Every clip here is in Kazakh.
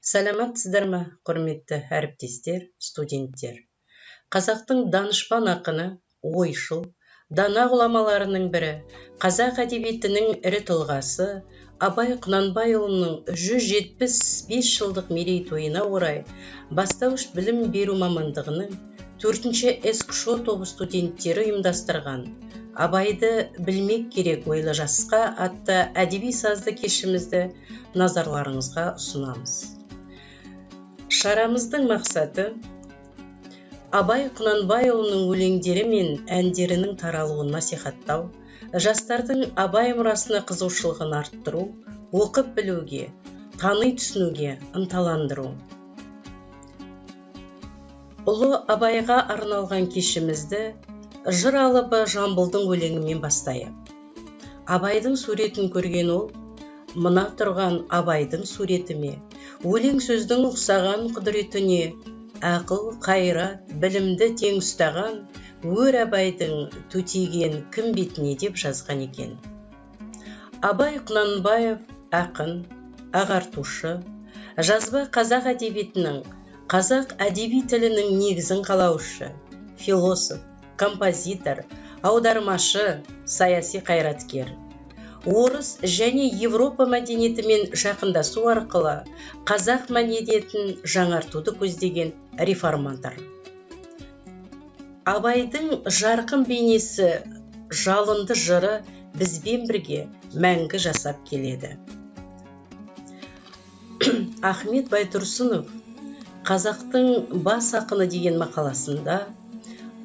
Сәлематсыздар ма, құрметті әріптестер, студенттер. Қазақтың данышпан ақыны, ойшыл, дана ғұламаларының бірі, қазақ әдебиетінің ірі тұлғасы Абай Құнанбайұлының 175 жылдық мерейтойына орай бастауыш білім беру мамандығының 4-ші СКШО тобы студенттері ұйымдастырған Абайды білмек керек ойлы жасқа атты әдеби сазды кешімізді назарларыңызға ұсынамыз. Шарамыздың мақсаты Абай Құнанбайұлының өлеңдері мен әндерінің таралуын насихаттау, жастардың Абай мұрасына қызығушылығын арттыру, оқып білуге, тани түсінуге ынталандыру. Ұлы Абайға арналған кешімізді жыр алыбы Жамбылдың өлеңімен бастайық. Абайдың суретін көрген ол, мына тұрған Абайдың суретіме, өлең сөздің ұқсаған құдіретіне, ақыл, қайрат, білімді тең ұстаған, өр Абайдың төтеген кім бетіне деп жазған екен. Абай Құнанбаев ақын, ағартушы, жазба қазақ әдебиетінің, қазақ әдеби тілінің негізін қалаушы, философ, композитор, аудармашы, саяси қайраткер. Орыс және Европа мәдениетімен жақындасу арқылы қазақ мәдениетін жаңартуды көздеген реформатор. Абайдың жарқын бейнесі, жалынды жыры бізбен бірге мәңгі жасап келеді. Ахмет Байтұрсынов қазақтың бас ақыны деген мақаласында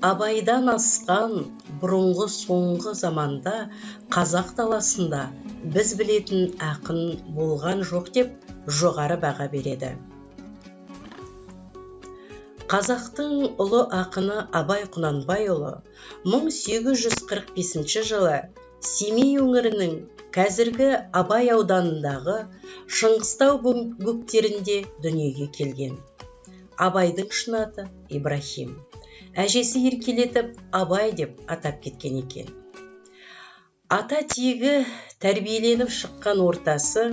Абайдан асқан бұрынғы соңғы заманда қазақ даласында біз білетін ақын болған жоқ деп жоғары баға береді. Қазақтың ұлы ақыны Абай Құнанбайұлы 1845 жылы Семей өңірінің қазіргі Абай ауданындағы Шыңғыстау бөктерінде дүниеге келген. Абайдың шын аты Ибрахим. Әжесі еркелетіп Абай деп атап кеткен екен. Ата тегі тәрбиеленіп шыққан ортасы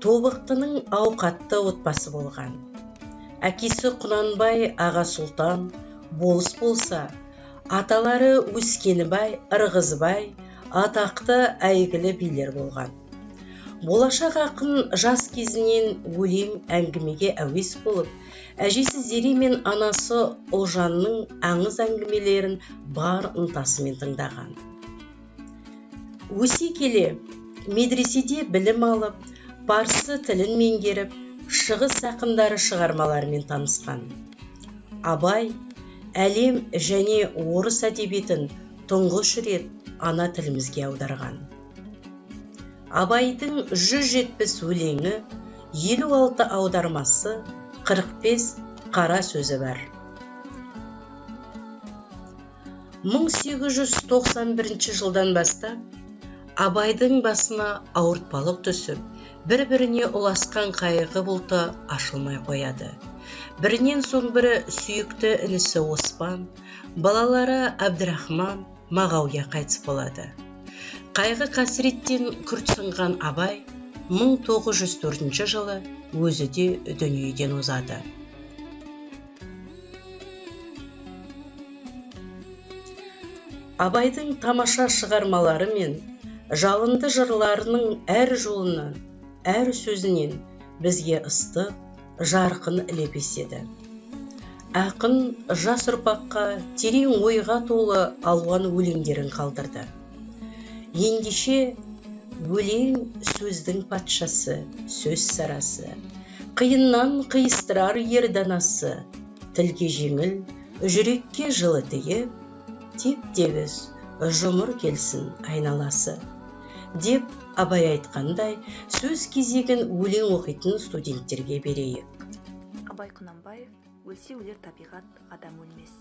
тобықтының ауқатты отбасы болған. Әкесі Құнанбай аға сұлтан, болыс болса, аталары Өскенбай, Ырғызбай, атақты әйгілі билер болған. Болашақ ақын жас кезінен өлең әңгімеге әуес болып, әжесі Зере мен анасы Ұлжанның аңыз әңгімелерін бар ынтасымен тыңдаған. Өсе келе, медреседе білім алып, парсы тілін меңгеріп, шығыс ақындары шығармаларымен танысқан. Абай әлем және орыс әдебиетін тұңғыш рет ана тілімізге аударған. Абайдың 170 өлеңі, 56 аудармасы, 45 қара сөзі бар. 1891 жылдан бастап Абайдың басына ауыртпалық түсіп, бір-біріне ұласқан қайғы бұлты ашылмай қояды. Бірінен соң бірі сүйікті інісі Оспан, балалары Әбдірахман, Мағауия қайтыс болады. Қайғы қасіреттен күрт сынған Абай 1904 жылы өзі де дүниеден озады. Абайдың тамаша шығармалары мен жалынды жырларының әр жолынан, әр сөзінен бізге ыстық, жарқын леп еседі. Ақын жас ұрпаққа терең ойға толы алуан өлеңдерін қалдырды. Ендеше өлең сөздің патшасы, сөз сарасы, қиыннан қиыстырар ер данасы, тілге жеңіл, жүрекке жылы тиіп, теп-тегіс жұмыр келсін айналасы. Деп Абай айтқандай, сөз кезегін өлең оқитын студенттерге берейік. Абай Құнанбаев, өлсе өлер табиғат, адам өлмес.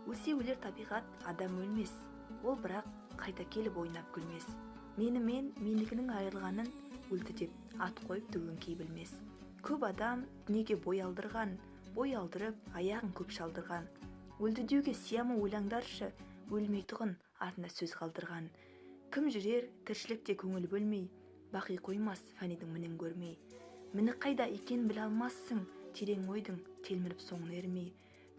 Өлсе өлер табиғат, адам өлмес. Ол бірақ қайта келіп ойнап күлмес. Менімен менікінің айырылғанын өлді деп ат қойып төгінкей білмес. Көп адам дүниеге бой алдырған, бой алдырып аяғын көп шалдырған. Өлді деуге сиямы ойлаңдаршы, өлмейтұғын артына сөз қалдырған. Кім жүрер тіршілікте көңіл бөлмей, бақи қоймас фәнидің мінін көрмей. Міні қайда екен біле алмассың, терең ойдың телміріп соңын ермей.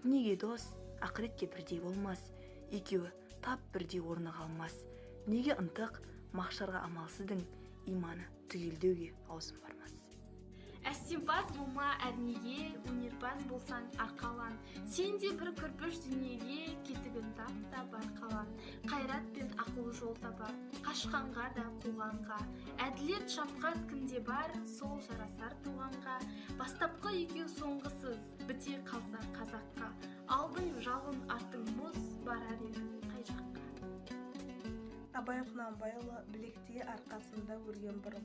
Дүниеге дос, ақыретке бірдей болмас, екеуі тап бірдей орны қалмас. Неге ынтық, мақшарға амалсыздың, иманы түгелдеуге аузын бармас. Әстемпаз болма әрнеге, өнерпаз болсаң арқалан. Сен де бір көрпіш дүниеге, кетігін тап та бар қалан. Қайрат пен ақыл жол табар, қашқанға да қуғанға. Әділет шапқат кімде бар, сол жарасар туғанға. Бастапқы екеу соңғысыз, біте қалса қазаққа. Алдың жалын, артың мұз, барар едің қай жаққа. Абай Құнанбайұлы білектей арқасында өрген бұрым.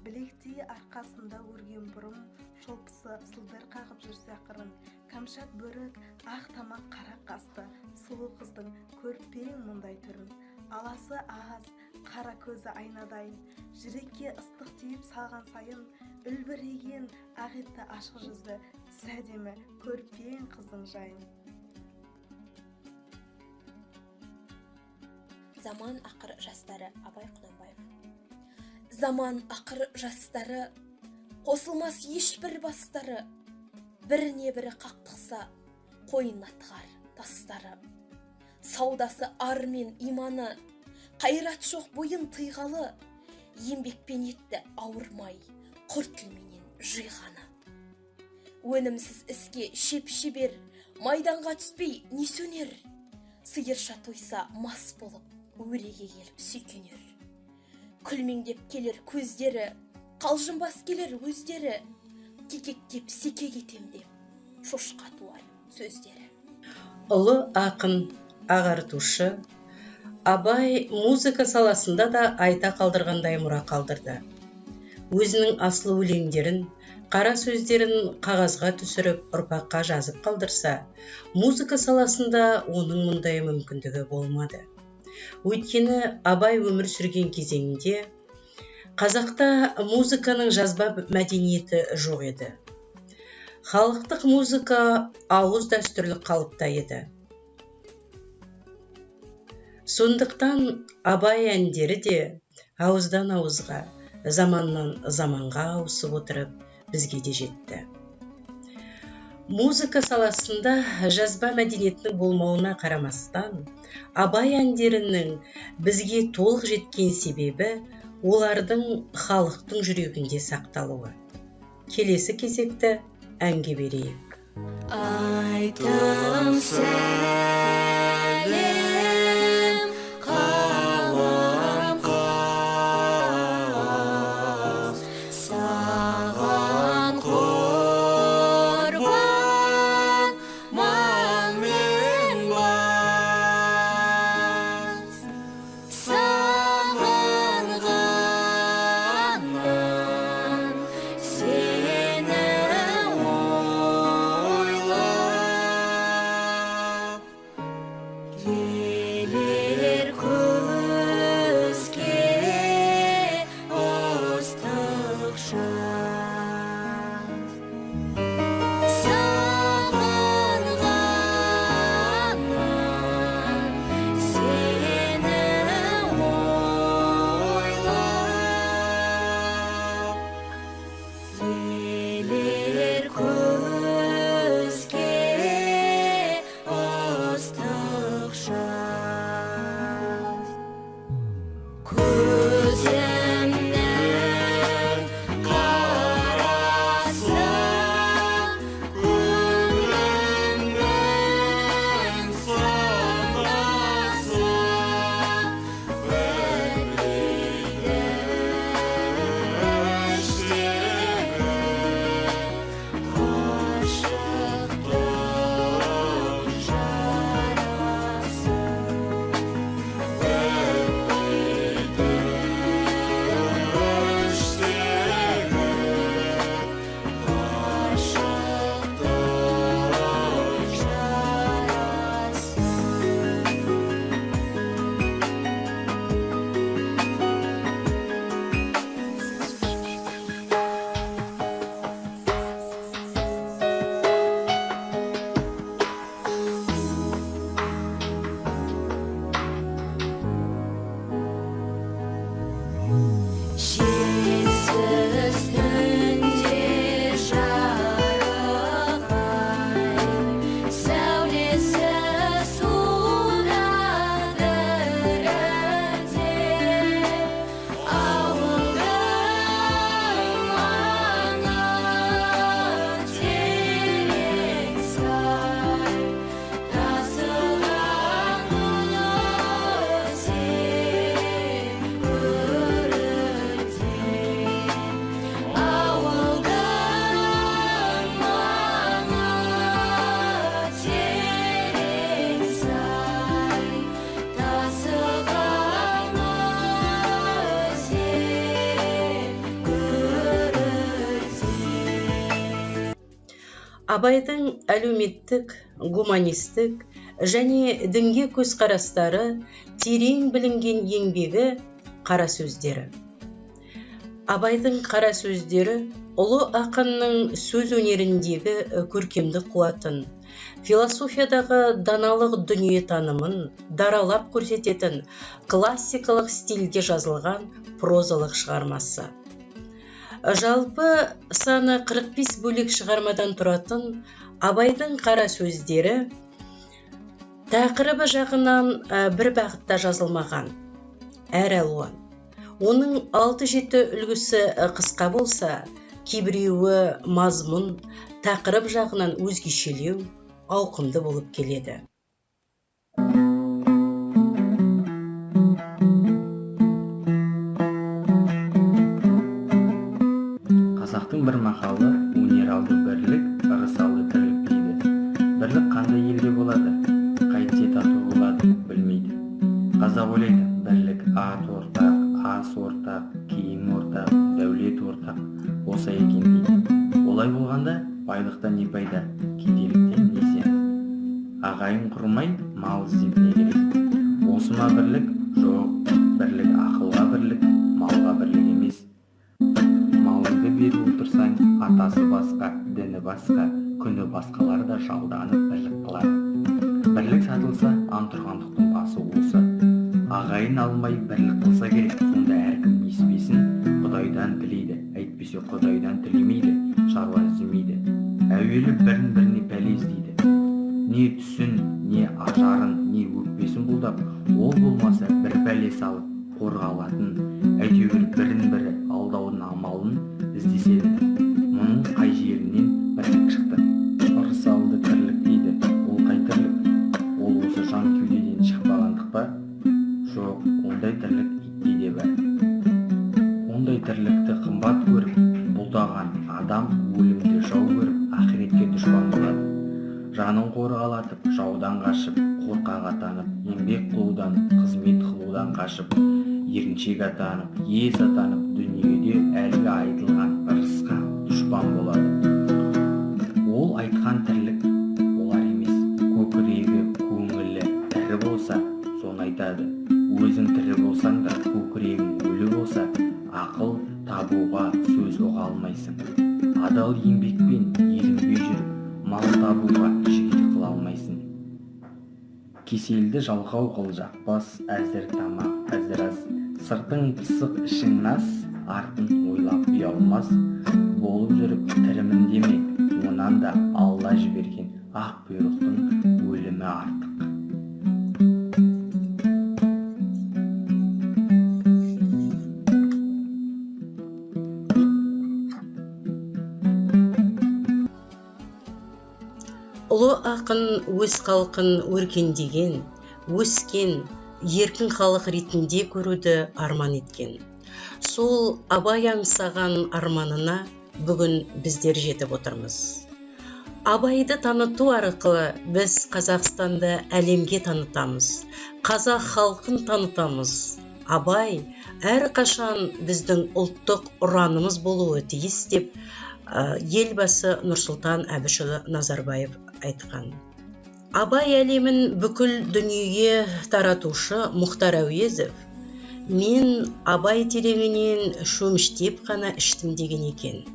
Білектей арқасында өрген бұрым, шолпысы сылдыр қағып жүрсе ақырын. Кәмшат бөрік, ақ тамақ қара қасты, сұлу қыздың көрпең мұндай түрін. Аласы ағаз, қара көзі айнадайын, жүрекке ыстық тиіп салған сайын, үлбіреген ағетті ашық жүзді, сәдемі көрпең қыздың жайын. Заман ақыр жастары Абай Құнанбаев. Заман ақыр жастары, қосылмас ешбір бастары, біріне бірі қақтықса, қойын атқар тастары. Саудасы ар мен иманы, қайрат жоқ бойын тыйғалы, еңбекпен етті ауырмай, құр тілменен жиғаны. Өнімсіз іске шеп-шебер, майданға түспей не сөнер, сиырша тойса мас болып, өреге келіп сүйкенер. Күлмеңдеп келер көздері, қалжыңбас келер өздері, кекектеп секе кетем деп, шошқа туар сөздері. Ұлы ақын, ағартушы, Абай музыка саласында да айта қалдырғандай мұра қалдырды. Өзінің асыл өлеңдерін, қара сөздерін қағазға түсіріп, ұрпаққа жазып қалдырса, музыка саласында оның мұндай мүмкіндігі болмады. Өйткені Абай өмір сүрген кезеңінде қазақта музыканың жазба мәдениеті жоқ еді. Халықтық музыка ауыз дәстүрлі қалыпта еді. Сондықтан Абай әндері де ауыздан ауызға, заманнан заманға ауысып отырып, бізге де жетті. Музыка саласында жазба мәдениетінің болмауына қарамастан, Абай әндерінің бізге толық жеткен себебі олардың халықтың жүрегінде сақталуы. Келесі кезекті әнге берейік. Айтым сәлем қалам қас, саған құрбан мал мен бас, саған ғана сені ойлап Абайдың әлеуметтік, гуманистік және дінге көзқарастары терең білінген еңбегі қара сөздері. Абайдың қара сөздері ұлы ақынның сөз өнеріндегі көркемдік қуатын, философиядағы даналық дүниетанымын даралап көрсететін классикалық стильде жазылған прозалық шығармасы. Жалпы саны 45 бөлек шығармадан тұратын Абайдың қара сөздері тақырыбы жағынан бір бағытта жазылмаған, әр алуан. Оның 6-7 үлгісі қысқа болса, кейбіреуі мазмұн, тақырып жағынан өзгешелеу, ауқымды болып келеді. Қазақтың бір мақалы өнералды бірлік, ырысалды тірлік дейді. Бірлік қандай елде болады, қайтсе тату болады, білмейді. Қазақ ойлайды, бірлік ат ортақ, ас ортақ, киім ортақ, дәулет ортақ болса екен дейді. Олай болғанда байлықтан не пайда, кедейліктен не зиян? Ағайын құрмай мал іздеп не керек? Осы ма бірлік? Жоқ, бірлік ақылға бірлік, малға бірлік емес. Малыңды беріп отырсаң, атасы басқа, діні басқа, күні басқалар да жалданып бірлік қылады. Бірлік сатылса, антұрғандықтың басы болса. Ағайын алмай бірлік қылса керек, сонда әркім еспесін, Құдайдан тілейді, әйтпесе Құдайдан тілемейді, шаруа іздемейді. Әуелі бірін-біріне пәле іздейді. Не түсін, не ажарын, не өкпесін бұлдап, ол болмаса бір пәле салып, қорғалатын, әйтеуір бірін-бірі алдаудың амалын іздеседі. Мұның қай жерінен бірлік шықты? Ырысалды тірлік дейді, ол қай тірлік? Ол осы жан кеудеден шықпағандық па? Жоқ, ондай тірлік итте де бар. Ондай тірлікті қымбат көріп, бұлдаған адам өлімді жау көріп, ақиретке дұшпан болады. Жанын қорғалатып, жаудан қашып, қорқақ атанып, еңбек қылудан, қызмет қылудан қашып, еріншек атанып, ез атанып, дүниеде әлгі айтылған ырысқа дұшпан болады. Ол айтқан тірлік олар емес. Көкірегі, көңілі тірі болса, соны айтады. Өзің тірі болсаң да, көкірегің өлі болса, ақыл табуға сөз оға алмайсың. Адал еңбекпен ерінбей жүріп, мал табуға жігіт қыла алмайсың. Кеселді жалқау қыл жақпас, әзір тамақ, әзір ас. Сыртың пысық, ішің нас, артын ойлап ұялмас. Болып жүріп тірімін деме, онан да Алла жіберген ақ бұйрықтың өлімі артық. Ұлы ақын өз халқын өркендеген, өскен, еркін халық ретінде көруді арман еткен. Сол Абай аңсаған арманына бүгін біздер жетіп отырмыз. Абайды таныту арқылы біз Қазақстанды әлемге танытамыз, қазақ халқын танытамыз. Абай әрқашан біздің ұлттық ұранымыз болуы тиіс деп елбасы Нұрсұлтан Әбішұлы Назарбаев айтқан. Абай әлемін бүкіл дүниеге таратушы Мұхтар Әуезов мен Абай тереңінен шөміштеп қана іштім деген екен.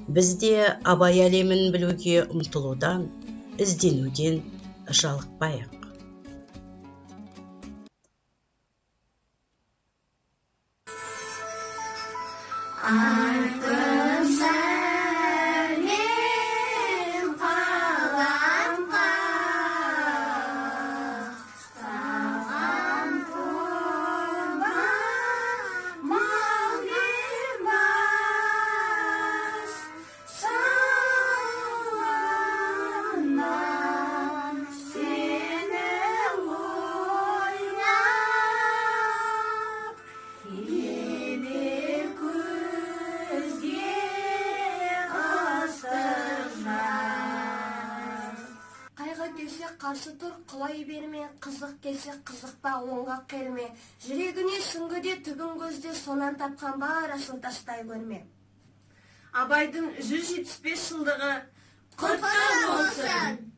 Бізде Абай әлемін білуге ұмтылудан, ізденуден жалықпайық. Қарсы тұр, құлай берме, қызық келсе қызықта оңға керме. Жүрегіне сүңгіде, түбін көзде, сонан тапқан барасын тастай көрме. Абайдың 175 жылдығы құтты болсын!